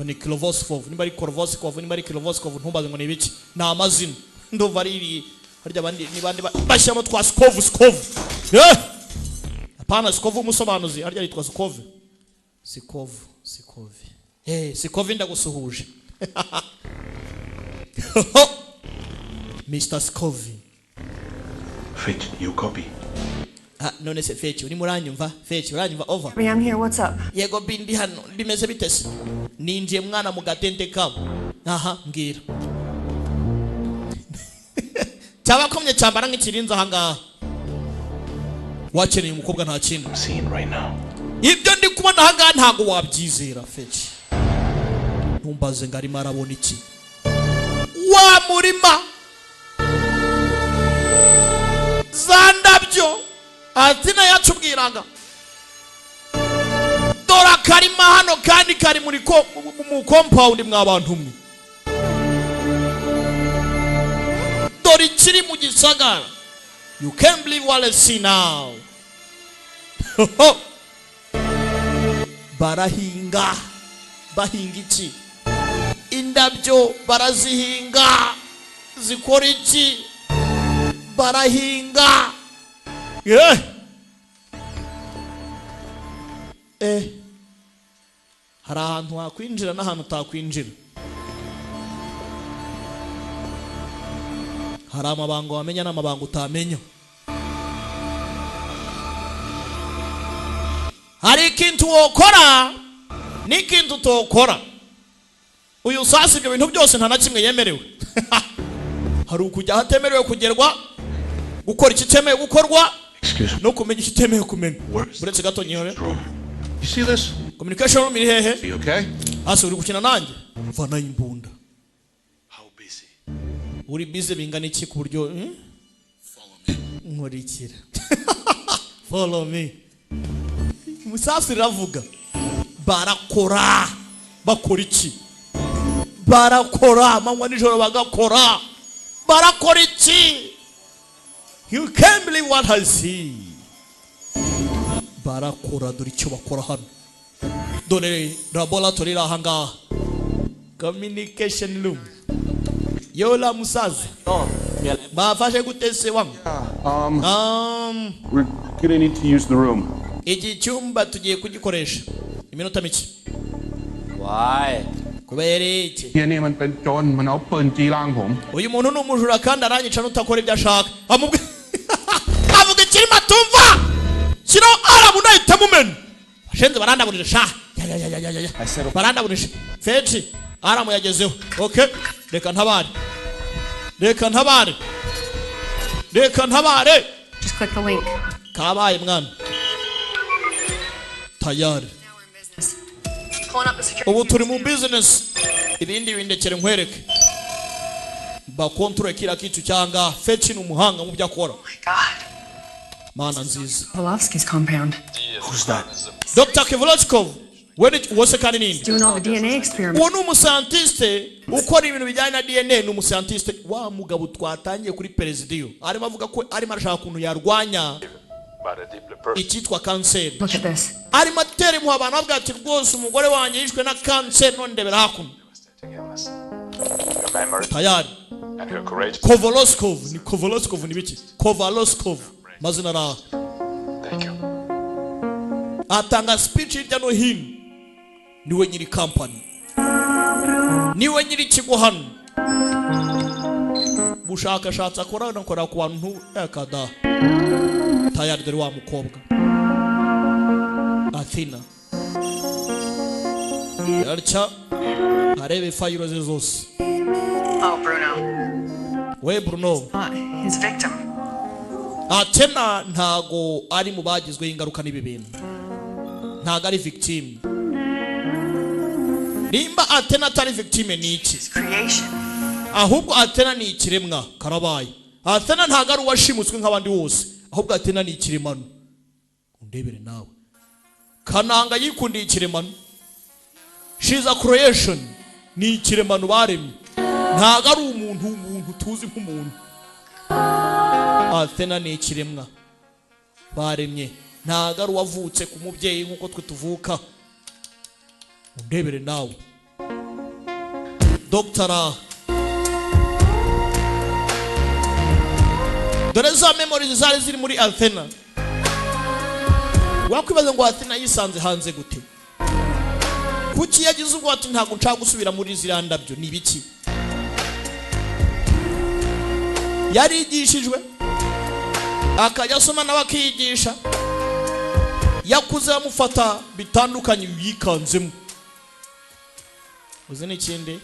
ni Kilovoskov nimba ari Korvoskov nimba ari Kilovoskov ntumbaze ngo ni biki na amazina ndumva ari harya abandi ni bande bashyamo twa Skov apana Skov umusobanuzi harya yitwa Skov Sikov ndagusuhuje Mr. Scovy. Fetch, you copy. None se Fetch, uri muranyumva? Fetch, uranyumva over. I'm here, what's up? Yego bindi hano, bimeze bitese. Ninjiye mwana mu gatente kabo. Aha, ngira. Cyabakomye cyambara nk'ikirinza hanga. Wakeneye umukobwa nta kindi. I'm seeing right now. Ibyo ndi kubona hanga ntago wabyizera Fetch. Ntumbaze ngari marabona iki. Wa murima zandabyo azina yacubwiraga dora karima hano kandi kari muri mu compound mwabantu mwe dora ikiri mu gisagara you can't believe what I see now barahinga iki indabyo barazihinga zikora iki barahinga hari ahantu hakwinjira n'ahantu utakwinjira hari amabanga wamenya n'amabanga utamenya hari ikintu wokora n'ikintu utokora uyu sasi ibyo bintu byose nta na kimwe yemerewe hari ukujya hatemerewe kugerwa gukora iki cyemewe gukorwa no kumenya iki cyemewe kumenya buretse gato nyihore You see this? Communication room iri hehe Are you okay? ase uri gukina nanjye mvana imbunda How busy? uri busy bingana iki ku buryo Follow me. nkurikira follow me musasi ravuga barakora bakora iki barakora amanywa nijoro bagakora barakora iki you can't believe what I see barakora dore icyo bakora hano dore laboratory rahanga communication room yola musaza bafashe gutese wangu We're gonna need to use the room. iki cyumba tugiye kugikoresha iminota mike Why? kubera iki ที่นี่มันเป็นโจรมันเอาปืนจี้ร่างผม uyu muntu ni umujura kandi aranyica nutakora ibyo ashaka avuga ikirimo atumva kino arabu nahita mumena bashenze barandaburije sha barandaburije Fetch aramu yagezeho okay reka ntabare Just click the link. kabaye mwana tayari Now we're in business. Pulling up the security. ubu turi mu business ibindi bindekere nkwereke ba control kila kitu cyanga Fetch ni umuhanga mu byo akora Oh my God. mana nziza Polovsky's compound. Who's that? Dr. Kivolotskov wose kandi ninde Doing all the DNA experiments. uwo ni umuscientiste ukora ibintu bijyanye na DNA ni umuscientiste wa mugabo twatangiye kuri perezida arimo avuga ko arimo arashaka kuntu yarwanya icyitwa kanseri Look at this. arimo atera impuha abantu avuga ati rwose umugore wanjye yishwe na kanseri none ndebera hakuno tayari Kovalostkov ni biki Kovalostkov mazina raha Thank you. atanga speech hirya no hino niwe nyiri company niwe nyiri ikigo hano bushakashatsi akora ku bantu yakada tayari dore wa mukobwa Athena yarcha arebe fayiro ze zose Oh, Bruno. we Bruno His victim. Athena ntago ari mu bagizweho ingaruka n'ibi bintu ntago ari victim nimba Athena atari victim ni iki His creation. ahubwo Athena ni ikiremwa karabaye Athena ntago ari uwashimutswe nk'abandi bose ahubwo Athena ni ikiremano undebere nawe Kananga yikundiye ikiremano she is a creation ni ikiremano baremye ntago ari umuntu tuzi nk'umuntu Athena ni ikiremwa baremye ntago ari uwavutse ku mubyeyi nk'uko twe tuvuka undebere nawe Dr. dore za memories zari ziri muri Athena. Wakwibaza ngo Athena yisanze hanze gute? Kuki yagize ubwo ati ntago nshaka gusubira muri ziriya ndabyo ni biki? Yarigishijwe akajya asoma n'abakiyigisha, yakuze bamufata bitandukanye yikanzemo. Uzi n'ikindi,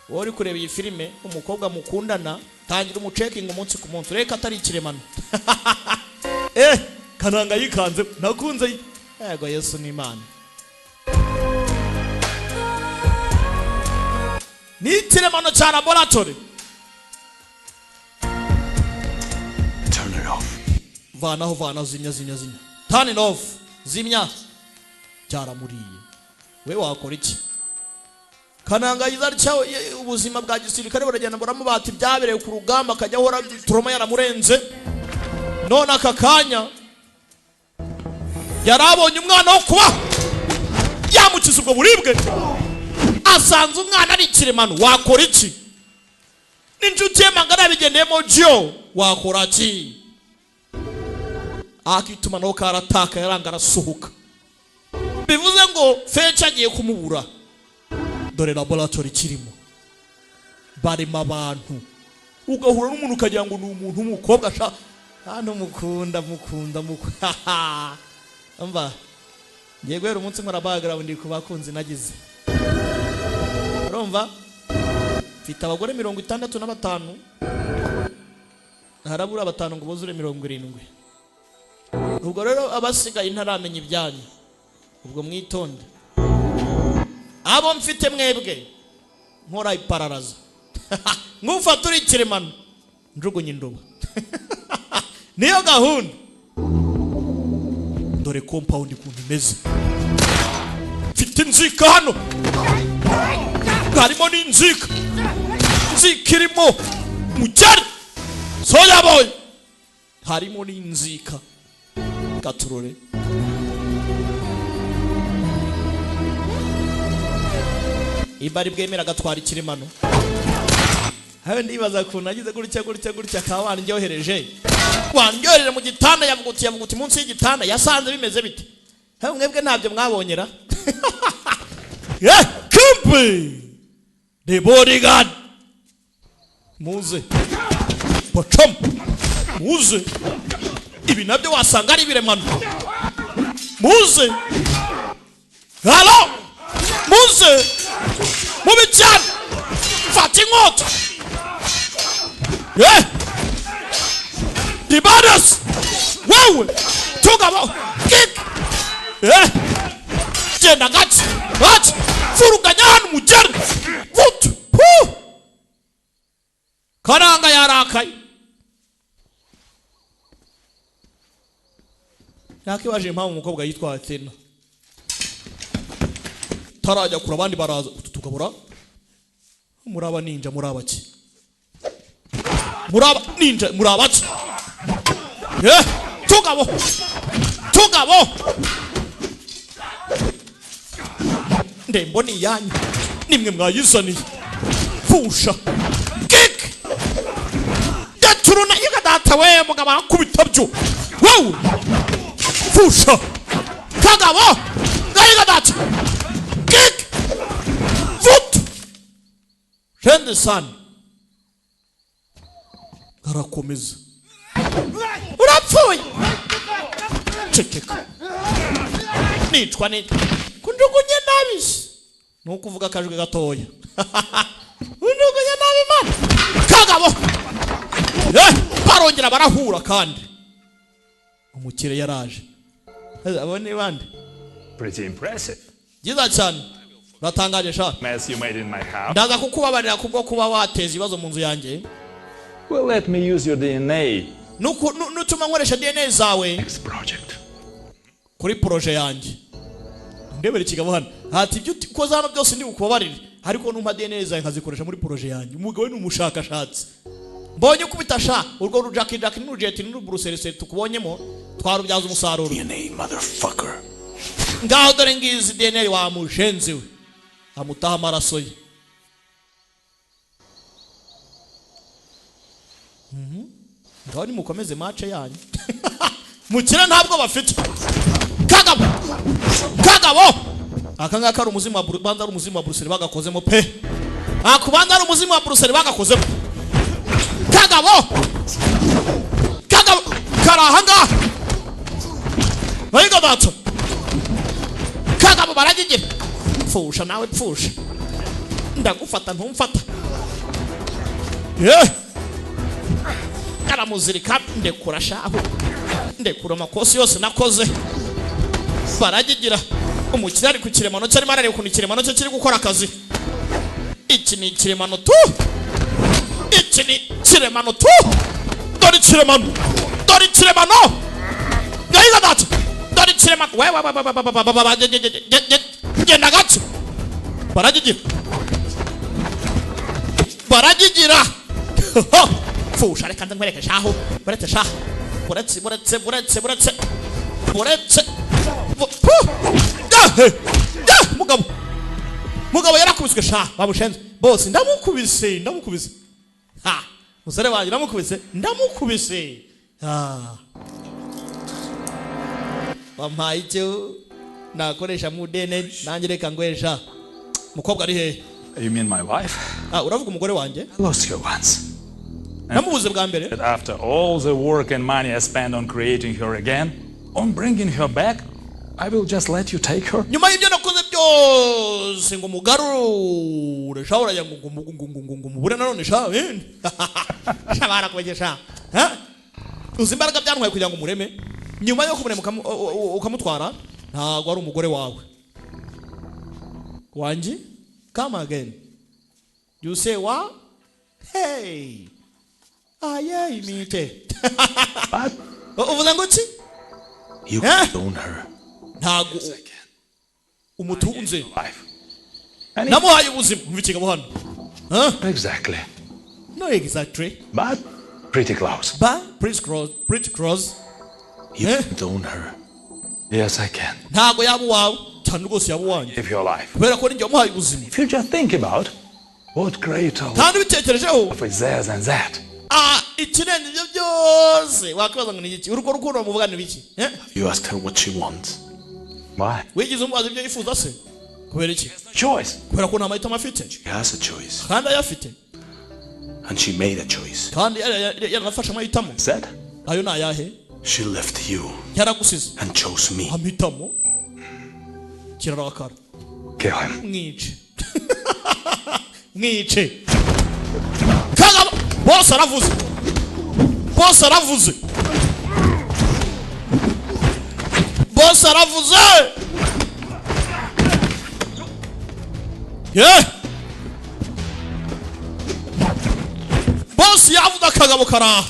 wowe uri kureba iyi filime umukobwa mukundana tangira umucekinga umunsi ku munsi, reka atari ikiremano. Kananga yikanze nakunze. Yego Yesu ni Imana. Ni ikiremano cya laboratory. Turn it off. Vana zimya. Turn it off. Zimya. Cyaramuriye. We wakora iki? Kananga yizari cyawe ubuzima bwa gisirikare baragenda baramubata ibyabereye ku rugamba akajya hora turoma yaramurenze. None aka kanya yarabonye umwana wo kuba yamukiza ubwo buribwe. Asanze umwana ari ikiremano, wakora iki? N'injuti ye magara bigendeyemo Jyo, wakora iki? Akituma no karataka yaranga arasuhuka. Bivuze ngo Fecha agiye kumubura. Dore laboratory kirimo barimo abantu, ugahura n'umuntu ukagira ngo ni umuntu w'umukobwa sha hano mukunda amba ngiye guhera umunsi nkora background ku bakunzi nagize. Urumva mfite abagore 65 harabura 5 ngo buzure 70. Ubwo rero abasigaye ntaramenya ibyanyu, ubwo mwitonde. Abo mfite mwebwe nkora ipararaza ngufata uri ikiremano njugunye indobo. Niyo gahunda. Dore compound kuntu imeze, mfite inzika hano, harimo n'inzika irimo mujyari soya boy, harimo n'inzika gaturore. Ibari bwemera gatwara ikiremano. Hawe ndibaza ko nagize gutya ka wanjyohereje. Wanjyohereje mu gitanda yavuguti munsi y'igitanda yasanze bimeze bite? Hawe mwebwe ntabyo mwabonyera. Kumbe the bodyguard muze pochom muze ibi nabyo wasanga ari biremano. Muze halo muze mubicyane fata inkota. Dibadas wewe tugabo kick genda gati furuganya hano mujyari vutu Karanga yarakaye. Nakibaje impamvu umukobwa yitwa Athena tarajya kura abandi baraza tukabura. Muraba ninja murabaki? Muraba ninja murabaki? Tugabo ndemboni yanyu nimwe mwayizaniye pusha kick gaturuna igadata we mugaba kubitabyo wow pusha kagabo gayigadata kick foot rende san garakomeza urapfuye ceceka nicwa kunjugunye nabisi nuko uvuga kajwe gatoya kunjugunye nabi man kagabo barongera barahura kandi umukire yaraje abone bande Pretty impressive. giza cyane uratangaje sha Mess you made in my house. ndaza kukubabarira kubwo kuba wateza ibibazo mu nzu yanjye. Well, let me use your DNA. Nutuma nkoresha DNA zawe Next project. kuri projet yanjye. Ndebere ikigabo hano hati ibyo ukoza hano byose ndi bukubabarire ariko numpa DNA zawe nkazikoresha muri projet yanjye. Umugabo ni umushakashatsi mbonye kubitasha urwo rujaki n'urujet n'urubruselse tukubonyemo twarubyaza umusaruro. DNA motherfucker. Ngaho dore ngizi DNA wa mushenzi we amutaha amaraso ye ngaho nimukomeze match yanyu mukira ntabwo bafite kagabo aka ngaka ari umuzima banda ari umuzima wa Bruxelles bagakozemo pe akubanda ari umuzima wa Bruxelles bagakozemo kagabo karahanga bayiga dato kagabo baragigira pfusha nawe pfusha ndagufata ntumfata karamuzirika ndekura shaho ndekura amakosi yose nakoze baragigira umukira ari ku kiremano cyari marare ku kiremano cyo kiri gukora akazi iki ni kiremano tu dori kiremano ngayiga dato dori kiremano genda gato baragigira fusha reka ndamwereke shaho buretse shaho buretse mugabo yarakubiswe sha bamushenze bose ndamukubise ha musore wanjye ndamukubise bampaye icyo nakoresha mudene nanjye reka ngwesha mukobwa ari he You mean my wife? uravuga umugore wanjye I lost her once. namubuze bwa mbere But after all the work and money I spent on creating her again, on bringing her back, I will just let you take her. nyuma y'ibyo nakoze byose ngo mugarure shawura ya ngo mubure nanone sha shabara kwegesha uzi imbaraga byantwaye kugira ngo mureme nyuma yo kumurema ukamutwara ntago ari umugore wawe wanjye come again you say what hey aye imite uvuze ngo ki You condone her. ntago umutunze Life. namuhaye ubuzima mvikiga buhano Exactly. no exactly But pretty close. but pretty cross You condone her. Yes, I can. ntago yaba wawe cyane rwose yaba wanjye If your life. kubera ko ninjye wamuhaye ubuzima If you just think about what greater kandi ubitekerejeho life is there than that. ikirenze ibyo byose wakwibaza ngo ni iki urugo rukundo muvuga ni biki You asked her what she wants. Why? wigize umubaza ibyo yifuza se kubera iki No choice. kubera ko nta mahitamo afite She has a choice. kandi ayafite And she made a choice. kandi yaranafashe amahitamo Said? ayo ni ayahe She left you yaragusize and chose me. amahitamo kirarakara Kill him. mwice mwice kagabo bose aravuze bose yavuze akagabo karaha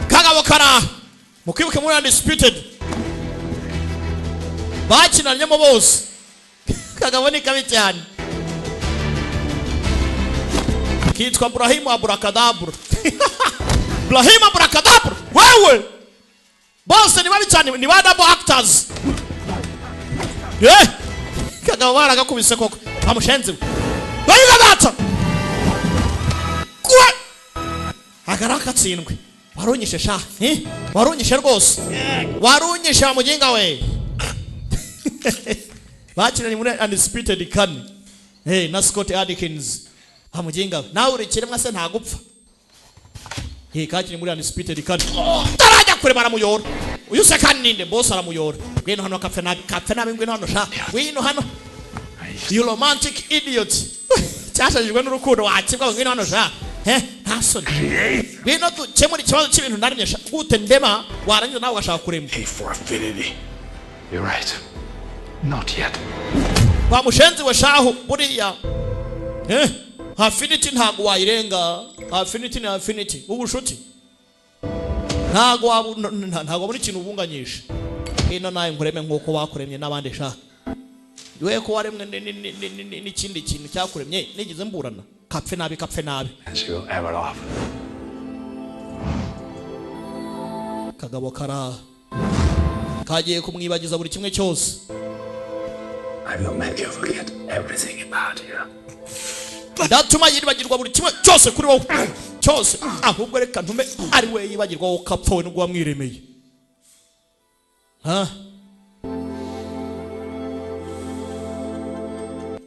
kagabo karaha mukibuke muri undisputed bakinanyemo bose kagabo ni kabi cyane kitwa Ibrahim Abracadabra Ibrahim Abracadabra wewe bose ni babi cyane ni ba double actors kagabo baragakubise koko amushenze bayiga data kwe agarakatsindwe warunyishe sha warunyishe rwose warunyishe muginga we bakinanye muri undisputed kane na Scott Adkins amuginga nawe urikiremwa se ntagupfa kakinye muri undisputed kane tarajya kure baramuyora uyu se kandi ninde boss aramuyora ngwino hano kapfe nabi ngwino hano sha ngwino hano you romantic idiot cyashajijwe n'urukundo wakibwa ngwino hano sha ntasoni ngwino dukemura ikibazo cy'ibintu narimye sha gute ndema warangiza nawe ugashaka kurema Pay for affinity. You're right. Not yet. bamushenzi we shaho buriya affinity ntago wayirenga affinity ni affinity ubushuti ntago muri ikintu ubunganyisha ino naye nkureme nk'uko bakuremye n'abandi sha we ko waremwe n'ikindi kintu cyakuremye nigize mburana kapfe nabi And she will ever love. kagabo kara kagiye kumwibagiza buri kimwe cyose I will make you forget everything about you. ndatuma yibagirwa buri kimwe cyose kuri wowe cyose ahubwo reka ntume ari we yibagirwa wowe ukapfa we nubwo wamwiremeye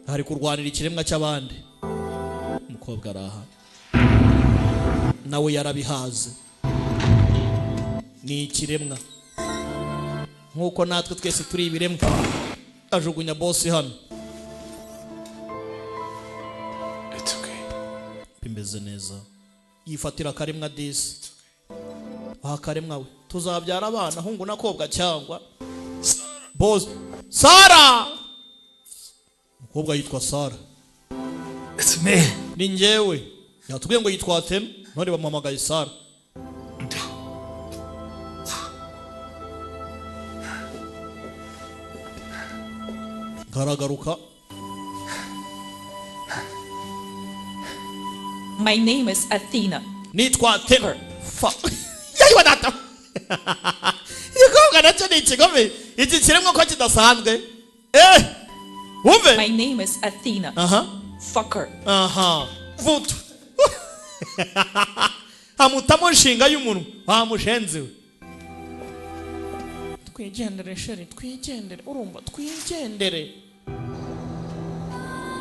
hari kurwanira ikiremwa cy'abandi umukobwa araha nawe yarabihaze ni ikiremwa nkuko natwe twese turi ibiremwa ajugunya boss hano It's okay. bimeze neza yifatira akaremwa disi akaremwa we tuzabyara abana hungu nakobwa cyangwa boss Sara umukobwa yitwa Sara It's me. ni njyewe yatubwiye ngo yitwa Athena none bamuhamagaye Sara garagaruka My name is Athena. nitwa Athena yayiwa data yikobwa nacyo ni ikigome iki kiremwa ko kidasanzwe wumve My name is Athena. Fucker. vutu amutamo nshinga y'umuntu wamushenze we twigendere sheri twigendere urumva twigendere